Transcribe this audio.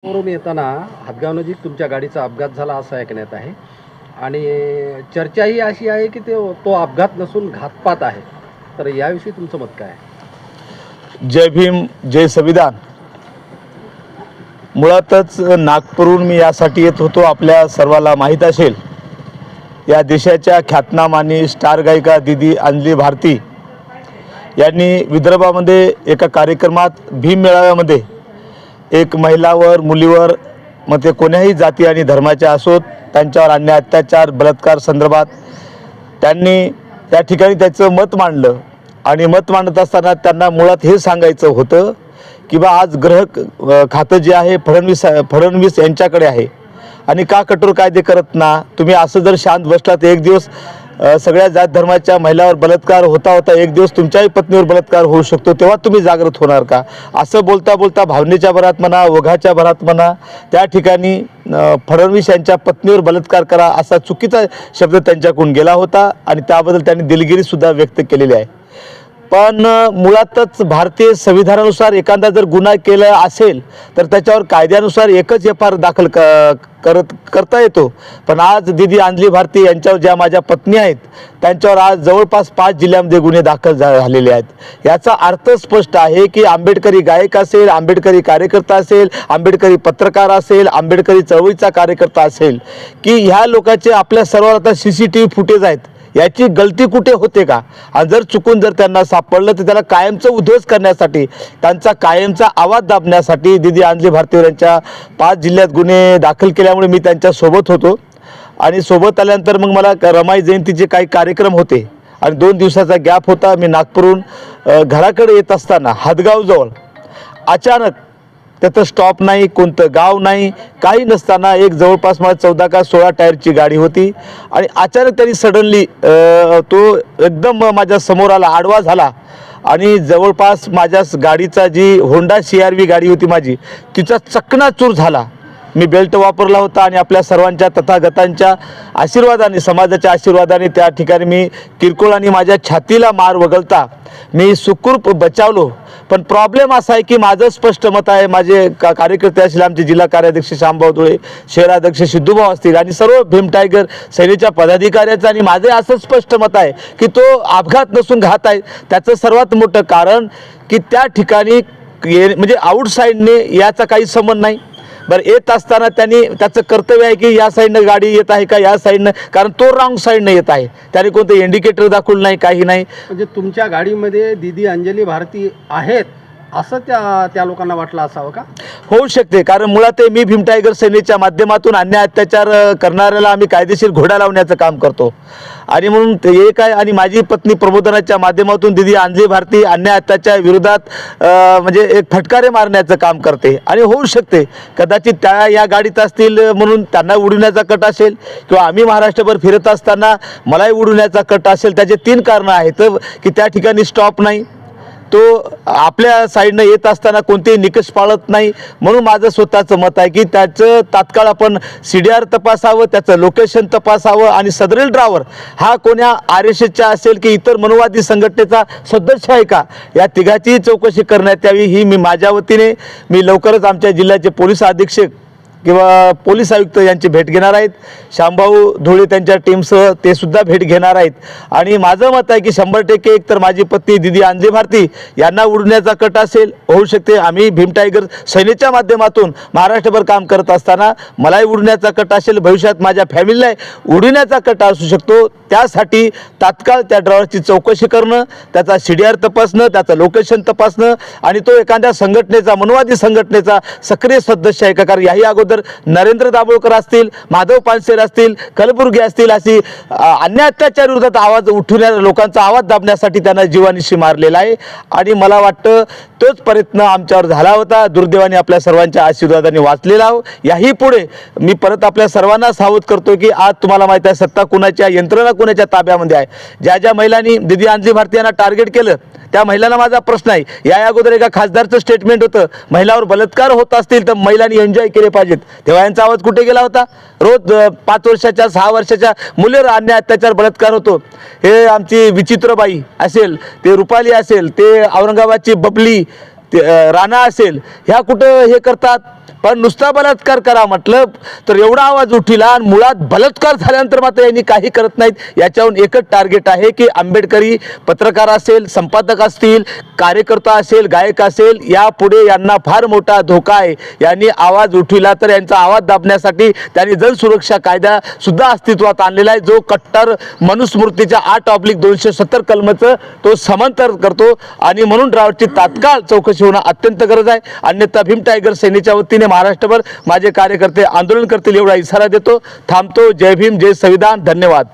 वरून येताना हातगावनजीक तुमच्या गाडीचा अपघात झाला असं ऐकण्यात आहे आणि चर्चा ही अशी आहे की तो अपघात नसून घातपात आहे. तर याविषयी तुमचं मत काय आहे? जय भीम, जय संविधान. मुळातच नागपूरहून मी यासाठी येत होतो. आपल्या सर्वाला माहीत असेल, या देशाच्या ख्यातनाम आणि स्टार गायिका दीदी अंजली भारती यांनी विदर्भामध्ये एका कार्यक्रमात भीम मेळाव्यामध्ये एक महिलावर, मुलीवर, मग ते कोण्याही जाती आणि धर्माच्या असोत, त्यांच्यावर अन्याय, अत्याचार, बलात्कार संदर्भात त्यांनी त्या ठिकाणी त्याचं मत मांडलं. आणि मत मांडत असताना मुळात हे सांगायचं होतं की बा आज खातं जे आहे फडणवीस यांच्याकडे आहे आणि का कठोर कायदे करत ना तुम्ही. असं जर शांत बसलात, एक दिवस सगळ्या जात धर्माच्या महिलावर बलात्कार होता एक दिवस तुमच्याही पत्नीवर बलात्कार होऊ शकतो, तेव्हा तुम्ही जागृत होणार का? असं बोलता बोलता भावनेच्या भरात म्हणा, ओघाच्या भरात म्हणा, त्या ठिकाणी फडणवीस यांच्या पत्नीवर बलात्कार करा असा चुकीचा शब्द त्यांच्याकडून गेला होता आणि त्याबद्दल त्यांनी दिलगिरीसुद्धा व्यक्त केलेली आहे. पण मुळातच भारतीय संविधानानुसार एखादा जर गुन्हा केला असेल तर त्याच्यावर कायद्यानुसार एकच FIR दाखल करता येतो. पण आज दीदी अंजली भारती यांच्यावर ज्या माझ्या पत्नी आहेत त्यांच्यावर आज जवळपास 5 जिल्ह्यांमध्ये गुन्हे दाखल झालेले आहेत. याचा अर्थ स्पष्ट आहे की आंबेडकरी गायक असेल, आंबेडकरी कार्यकर्ता असेल, आंबेडकरी पत्रकार असेल, आंबेडकरी चळवळीचा कार्यकर्ता असेल, की ह्या लोकांचे आपल्या सर्वांना आता CCTV फुटेज आहेत. याची गलती कुठे होते का? आणि जर चुकून त्यांना सापडलं तर त्याला कायमचं उद्ध्वस्त करण्यासाठी, त्यांचा कायमचा आवाज दाबण्यासाठी दीदी अंजली भारती यांच्या 5 जिल्ह्यात गुन्हे दाखल केल्यामुळे मी त्यांच्यासोबत होतो. आणि सोबत आल्यानंतर मग मला रमाई जयंतीचे काही कार्यक्रम होते आणि 2 दिवसाचा गॅप होता. मी नागपूरहून घराकडे येत असताना हातगावजवळ अचानक त्याचं स्टॉप नाही, कोणतं गाव नाही, काही नसताना एक जवळपास मला 14 का 16 टायरची गाडी होती आणि अचानक त्यांनी सडनली तो एकदम माझ्या समोर आला, आडवा झाला आणि जवळपास माझ्या गाडीचा जी होंडा CRV गाडी होती माझी, तिचा चकनाचूर झाला. मी बेल्ट वापरला होता आणि आपल्या सर्वांच्या तथागतांच्या आशीर्वादाने, समाजाच्या आशीर्वादाने त्या ठिकाणी मी किरकोळ आणि माझ्या छातीला मार वगळता मी सुखरूप बचावलो. पण प्रॉब्लेम असा आहे की माझं स्पष्ट मत आहे, माझे कार्यकर्ते असतील, आमचे जिल्हा कार्याध्यक्ष श्यामभाऊ धुळे, शहराध्यक्ष सिद्धूभाऊ असतील आणि सर्व भीम टायगर सेनेच्या पदाधिकाऱ्यांचं आणि माझे असं स्पष्ट मत आहे की तो अपघात नसून घात आहे. त्याचं सर्वात मोठं कारण की त्या ठिकाणी म्हणजे आउटसाईडने याचा काही संबंध नाही. बरं, येत असताना त्यांनी त्याचं कर्तव्य आहे की या साईडनं गाडी येत आहे का, या साईडनं, कारण तो रॉंग साईडनं येत आहे, त्याने कोणतं इंडिकेटर दाखवलं नाही, काही नाही. म्हणजे तुमच्या गाडीमध्ये दीदी अंजली भारती आहेत असं त्या लोकांना वाटलं असावं का? होऊ शकते, कारण मुळात मी भीम टायगर सेनेच्या माध्यमातून अन्याय अत्याचार करणाऱ्याला आम्ही कायदेशीर घोडा लावण्याचं काम करतो आणि म्हणून ते एक आहे. आणि माझी पत्नी प्रबोधनाच्या माध्यमातून दीदी अंजली भारती अन्याय अत्याचार विरोधात म्हणजे एक फटकारे मारण्याचं काम करते. आणि होऊ शकते कदाचित त्या या गाडीत असतील म्हणून त्यांना उडवण्याचा कट असेल, किंवा आम्ही महाराष्ट्रभर फिरत असताना मलाही उडवण्याचा कट असेल. त्याचे 3 कारणं आहेत की त्या ठिकाणी स्टॉप नाही, तो आपल्या साईडनं येत असताना कोणतेही निकष पाळत नाही. म्हणून माझं स्वतःचं मत आहे की त्याचं तात्काळ आपण CDR तपासावं, त्याचं लोकेशन तपासावं आणि सदरील ड्रायव्हर हा कोण्या RSSचा असेल की इतर मनोवादी संघटनेचा सदस्य आहे का, या तिघाची चौकशी करण्यात यावी. ही माझ्या वतीने मी लवकरच आमच्या जिल्ह्याचे पोलीस अधीक्षक किंवा पोलीस आयुक्त यांची भेट घेणार आहेत. श्यामभाऊ धुळे त्यांच्या टीमसह ते सुद्धा भेट घेणार आहेत. आणि माझं मत आहे की 100% एक तर माझी पत्नी दीदी अंजली भारती यांना उडवण्याचा कट असेल, होऊ शकते आम्ही भीम टायगर सेनेच्या माध्यमातून महाराष्ट्रभर काम करत असताना मलाही उडवण्याचा कट असेल, भविष्यात माझ्या फॅमिलीला उडवण्याचा कट असू शकतो. त्यासाठी तात्काळ त्या ड्रायव्हरची चौकशी करणं, त्याचा CDR तपासणं, त्याचं लोकेशन तपासणं आणि तो एखाद्या संघटनेचा, मनोवादी संघटनेचा सक्रिय सदस्य आहे का. कारण याही अगोदर नरेंद्र दाभोळकर असतील, माधव पानसेर असतील, कलबुर्गी असतील, अशी अन्याय अत्याचार विरोधात आवाज उठवणाऱ्या लोकांचा आवाज दाबण्यासाठी त्यांना जीवानिशी मारलेला आहे. आणि मला वाटतं तोच प्रयत्न आमच्यावर झाला होता, दुर्दैवाने आपल्या सर्वांच्या आशीर्वादाने वाचलेला आहो. याही पुढे मी परत आपल्या सर्वांना सावध करतो की आज तुम्हाला माहिती आहे सत्ता कुणाच्या, यंत्रणा कुणाच्या ताब्यामध्ये आहे. ज्या महिलांनी दीदी अंजली भारती यांना टार्गेट केलं त्या महिलांना माझा प्रश्न आहे, या अगोदर एका खासदारचं स्टेटमेंट होतं, महिलावर बलात्कार होत असतील तर महिलांनी एन्जॉय केले पाहिजेत, तेव्हा यांचा आवाज कुठे गेला होता? रोज 5 वर्षाच्या 6 वर्षाच्या मुलीवर अन्याय अत्याचार बलात्कार होतो. हे आमची विचित्रबाई असेल, ते रुपाली असेल, ते औरंगाबादची बबली, ते राणा असेल, ह्या कुठं हे करतात? पण नुसता बलात्कार करा म्हटलं तर एवढा आवाज उठिला आणि मुळात बलात्कार झाल्यानंतर मात्र यांनी काही करत नाहीत। याच्याहून एकच टार्गेट आहे की आंबेडकरी पत्रकार असेल, संपादक असतील, कार्यकर्ता असेल, गायक असेल, यापुढे यांना फार मोठा धोका आहे। यांनी आवाज उठविला तर यांचा आवाज दाबण्यासाठी त्यांनी जनसुरक्षा कायदा सुद्धा अस्तित्वात आणलेला आहे, जो कट्टर मनुस्मृतीच्या 8/270 कलमाचं तो समांतर करतो आणि म्हणून ड्रायव्हरची तात्काळ चौकशी होणं अत्यंत गरज आहे। अन्यथा भीम टायगर सेनेच्या वतीने महाराष्ट्रभर माझे कार्यकर्ते आंदोलन करतील एवढा इशारा देतो। थांबतो। जय भीम, जय संविधान, धन्यवाद।